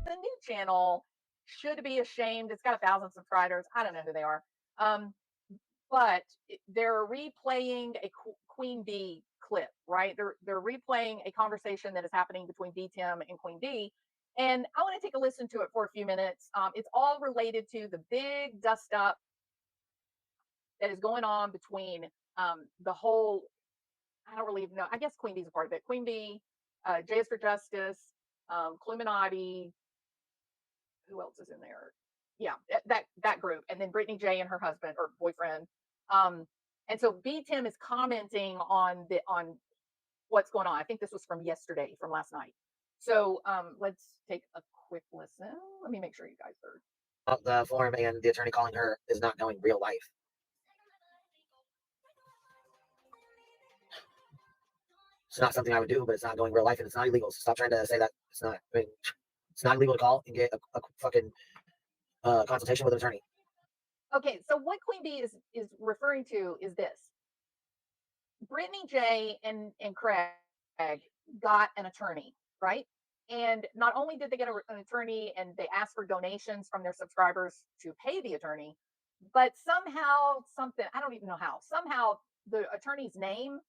the new channel should be ashamed. It's got 1,000 subscribers. I don't know who they are. But they're replaying a Queen Bee clip, right? They're replaying a conversation that is happening between B Tim and Queen Bee. And I want to take a listen to it for a few minutes. It's all related to the big dust up that is going on between the whole, I don't really know. I guess Queen Bee's a part of it. Queen Bee, J is for Justice, Cluminati. Who else is in there? Yeah, that group, and then Brittany J and her husband or boyfriend. And so B Tim is commenting on what's going on. I think this was from yesterday, from last night. So let's take a quick listen. Let me make sure you guys heard. The form and the attorney calling her is not knowing real life. It's not something I would do, but it's not knowing real life, and it's not illegal. So stop trying to say that it's not. I mean, it's not illegal to call and get a fucking consultation with an attorney. Okay, so what Queen Bee is referring to is this. Brittany J and Craig got an attorney, right? And not only did they get an attorney and they asked for donations from their subscribers to pay the attorney, but somehow I don't even know how, somehow the attorney's name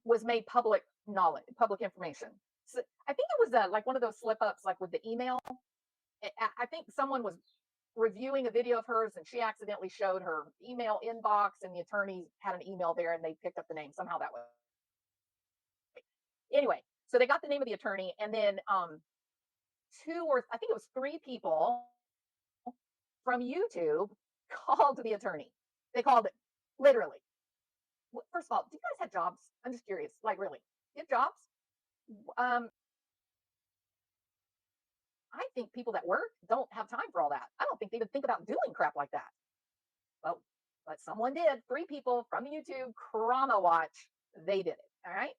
was made public knowledge, public information. So I think it was like one of those slip ups, like with the email. I think someone was reviewing a video of hers and she accidentally showed her email inbox and the attorney had an email there and they picked up the name somehow that way. Anyway, so they got the name of the attorney, and then two or I think it was three people from YouTube called the attorney. They called it literally. First of all, do you guys have jobs? I'm just curious. Like, really, you have jobs? I think people that work don't have time for all that. I don't think they even think about doing crap like that. Well, but someone did. Three people from YouTube Krama Watch, they did it. All right.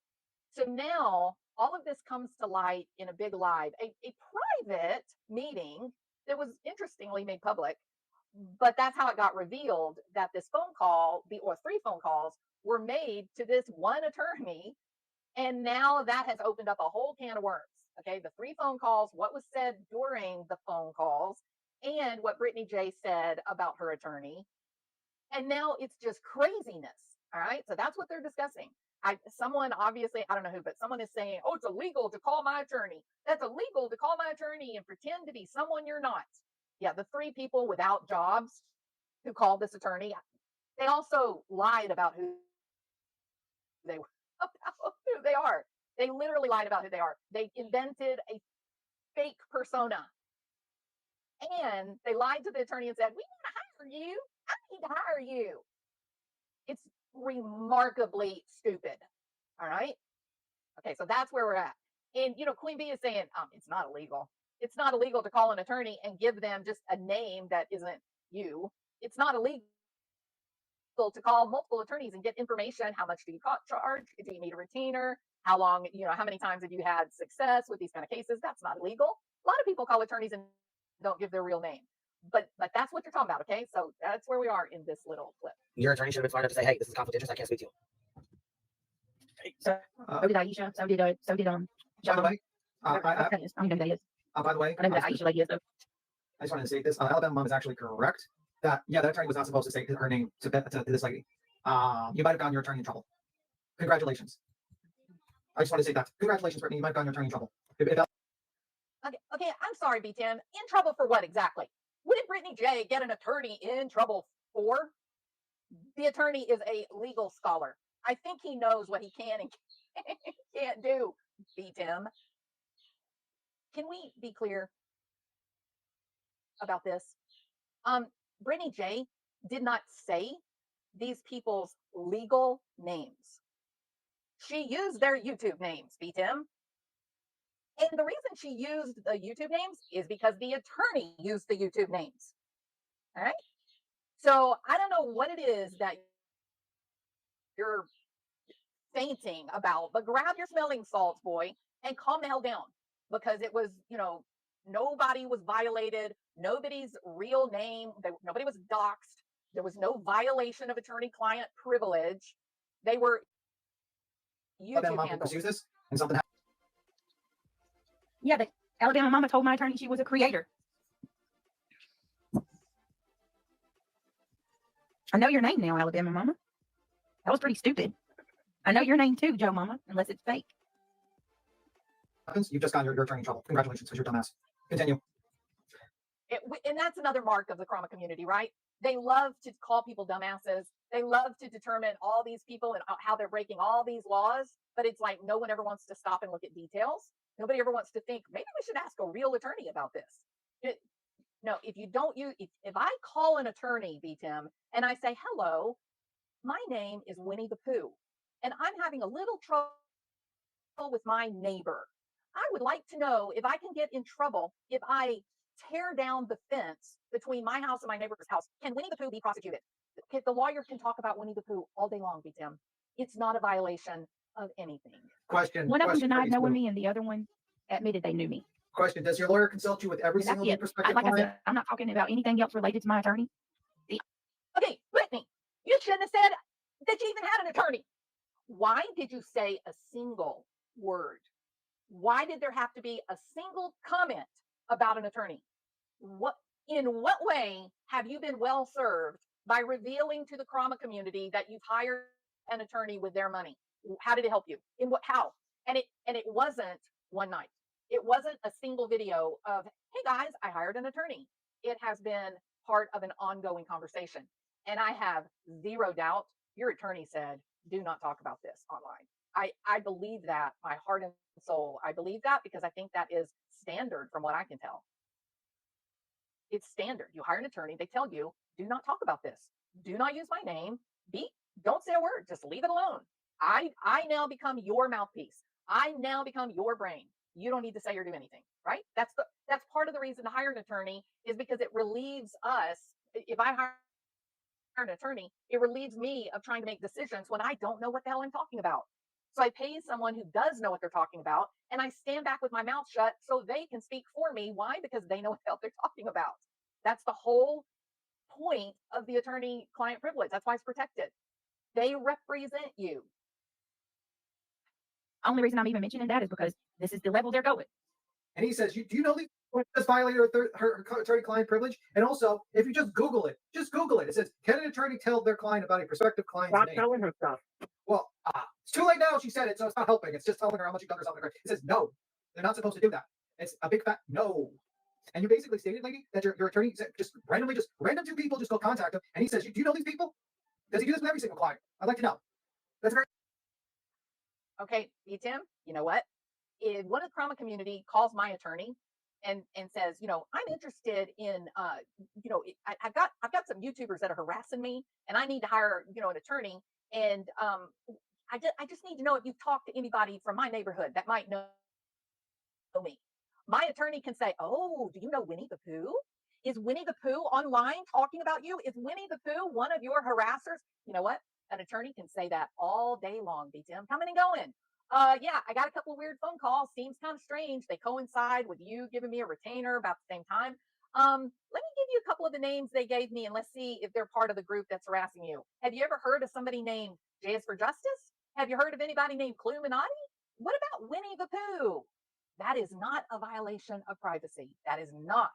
So now all of this comes to light in a big live, a private meeting that was interestingly made public. But that's how it got revealed that this phone call, or three phone calls, were made to this one attorney. And now that has opened up a whole can of worms. Okay, the three phone calls, what was said during the phone calls, and what Brittany J said about her attorney. And now it's just craziness. All right, so that's what they're discussing. Someone, obviously, I don't know who, but someone is saying, oh, it's illegal to call my attorney. That's illegal to call my attorney and pretend to be someone you're not. Yeah, the three people without jobs who called this attorney, they also lied about who they were, about who they are. They literally lied about who they are. They invented a fake persona. And they lied to the attorney and said, we want to hire you. I need to hire you. It's remarkably stupid. All right. Okay, so that's where we're at. And, Queen Bee is saying it's not illegal. It's not illegal to call an attorney and give them just a name that isn't you. It's not illegal to call multiple attorneys and get information. How much do you charge? Do you need a retainer? How long, how many times have you had success with these kind of cases? That's not illegal. A lot of people call attorneys and don't give their real name. But that's what you're talking about, okay? So that's where we are in this little clip. Your attorney should have been smart enough to say, hey, this is conflict of interest. I can't speak to you. So did Aisha. So did John. By the way, I don't know who that is. By the way, I know that Aisha lady is. I just wanted to say this. Alabama mom is actually correct. That that attorney was not supposed to say her name to this lady. You might have gotten your attorney in trouble. Congratulations. I just want to say that. Congratulations, Brittany. You might have gotten your attorney in trouble. Okay, I'm sorry, B10. In trouble for what exactly? What did Brittany J get an attorney in trouble for? The attorney is a legal scholar. I think he knows what he can and can't do, B10. Can we be clear about this? Brittany J did not say these people's legal names. She used their YouTube names, B10. And the reason she used the YouTube names is because the attorney used the YouTube names. All right. So I don't know what it is that you're fainting about, but grab your smelling salts, boy, and calm the hell down, because it was, nobody was violated. Nobody's real name. Nobody was doxxed. There was no violation of attorney-client privilege. They were YouTube handles. Use this and something happened. Yeah, Alabama mama told my attorney she was a creator. I know your name now, Alabama mama. That was pretty stupid. I know your name too, Joe mama, unless it's fake. You've just gotten your attorney in trouble. Congratulations, because you're a dumbass. Continue. And that's another mark of the trauma community, right? They love to call people dumbasses. They love to determine all these people and how they're breaking all these laws. But it's like no one ever wants to stop and look at details. Nobody ever wants to think, maybe we should ask a real attorney about this. No, if you don't use, if I call an attorney, Tim, and I say, hello, my name is Winnie the Pooh, and I'm having a little trouble with my neighbor. I would like to know if I can get in trouble if I tear down the fence between my house and my neighbor's house. Can Winnie the Pooh be prosecuted? The lawyer can talk about Winnie the Pooh all day long, Tim. It's not a violation of anything. Question. One of them question, denied knowing Smooth. me, and the other one admitted they knew me. Question. Does your lawyer consult you with every And that's single new it. prospective Like I client? said, I'm not talking about anything else related to my attorney. Okay, Brittany, you shouldn't have said that you even had an attorney. Why did you say a single word? Why did there have to be a single comment about an attorney? In what way have you been well served by revealing to the trauma community that you've hired an attorney with their money? How did it help you? In what? How? And it wasn't one night. It wasn't a single video of, hey guys, I hired an attorney. It has been part of an ongoing conversation. And I have zero doubt your attorney said, do not talk about this online. I believe that, my heart and soul. I believe that because I think that is standard from what I can tell. It's standard. You hire an attorney, they tell you, do not talk about this. Do not use my name. Don't say a word. Just leave it alone. I now become your mouthpiece. I now become your brain. You don't need to say or do anything, right? That's part of the reason to hire an attorney is because it relieves us. If I hire an attorney, it relieves me of trying to make decisions when I don't know what the hell I'm talking about. So I pay someone who does know what they're talking about, and I stand back with my mouth shut so they can speak for me. Why? Because they know what the hell they're talking about. That's the whole point of the attorney-client privilege. That's why it's protected. They represent you. Only reason I'm even mentioning that is because this is the level they're going. And he says, do you know this violated her attorney-client privilege? And also, if you just Google it. It says, can an attorney tell their client about a prospective client's Stop name? telling her stuff. Well, it's too late now. She said it, so it's not helping. It's just telling her how much you've done or something. It says, no, they're not supposed to do that. It's a big fat no. And you basically stated, lady, that your attorney said random two people just go contact him. And he says, do you know these people? Does he do this with every single client? I'd like to know. That's very. Okay, Tim, you know what? If one of the trauma community calls my attorney and says, I'm interested in, I've got some YouTubers that are harassing me, and I need to hire, an attorney, and I just need to know if you've talked to anybody from my neighborhood that might know me. My attorney can say, oh, do you know Winnie the Pooh? Is Winnie the Pooh online talking about you? Is Winnie the Pooh one of your harassers? You know what? An attorney can say that all day long, BTM, coming and going. Yeah, I got a couple of weird phone calls. Seems kind of strange. They coincide with you giving me a retainer about the same time. Let me give you a couple of the names they gave me and let's see if they're part of the group that's harassing you. Have you ever heard of somebody named J is for Justice? Have you heard of anybody named Cluminati? What about Winnie the Pooh? That is not a violation of privacy. That is not,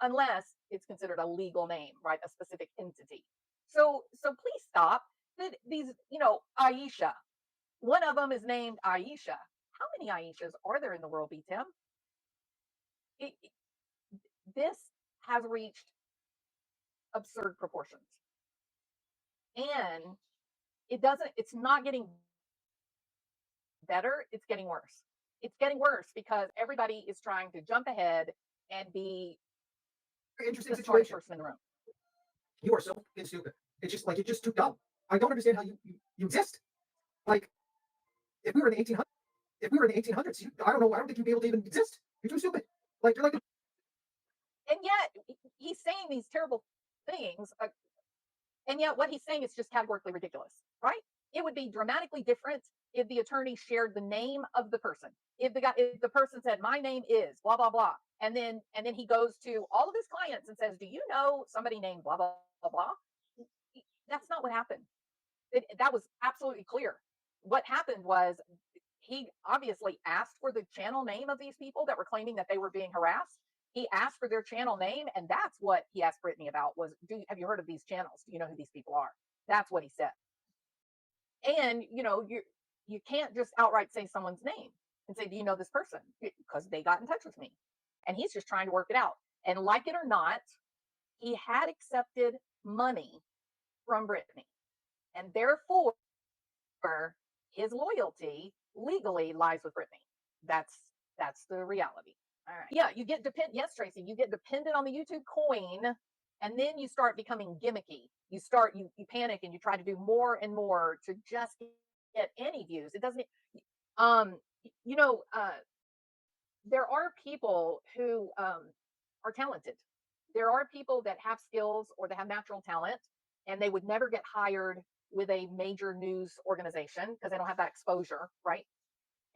unless it's considered a legal name, right? A specific entity. So please stop. These, Aisha. One of them is named Aisha. How many Aishas are there in the world, BTM? This has reached absurd proportions. And it's not getting better, it's getting worse. It's getting worse because everybody is trying to jump ahead and be Interesting the smartest situation. person in the room. You are so fucking stupid. It's just too dumb. I don't understand how you exist. Like, if we were in the 1800s, I don't know. I don't think you'd be able to even exist. You're too stupid. Like, you're like. And yet he's saying these terrible things. And yet what he's saying is just categorically ridiculous, right? It would be dramatically different if the attorney shared the name of the person. If the person said, my name is blah, blah, blah. And then he goes to all of his clients and says, do you know somebody named blah, blah, blah, blah? That's not what happened. That was absolutely clear. What happened was he obviously asked for the channel name of these people that were claiming that they were being harassed. He asked for their channel name, and that's what he asked Brittany about was, have you heard of these channels? Do you know who these people are? That's what he said. And you can't just outright say someone's name and say, do you know this person? Because they got in touch with me. And he's just trying to work it out. And like it or not, he had accepted money from Brittany. And therefore, his loyalty legally lies with Brittany. That's the reality. All right. Yeah, you get dependent. Yes, Tracy, you get dependent on the YouTube coin, and then you start becoming gimmicky. You panic and you try to do more and more to just get any views. It doesn't. Um, you know, there are people who are talented. There are people that have skills or they have natural talent, and they would never get hired with a major news organization because they don't have that exposure, right?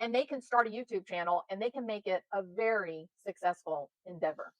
And they can start a YouTube channel and they can make it a very successful endeavor.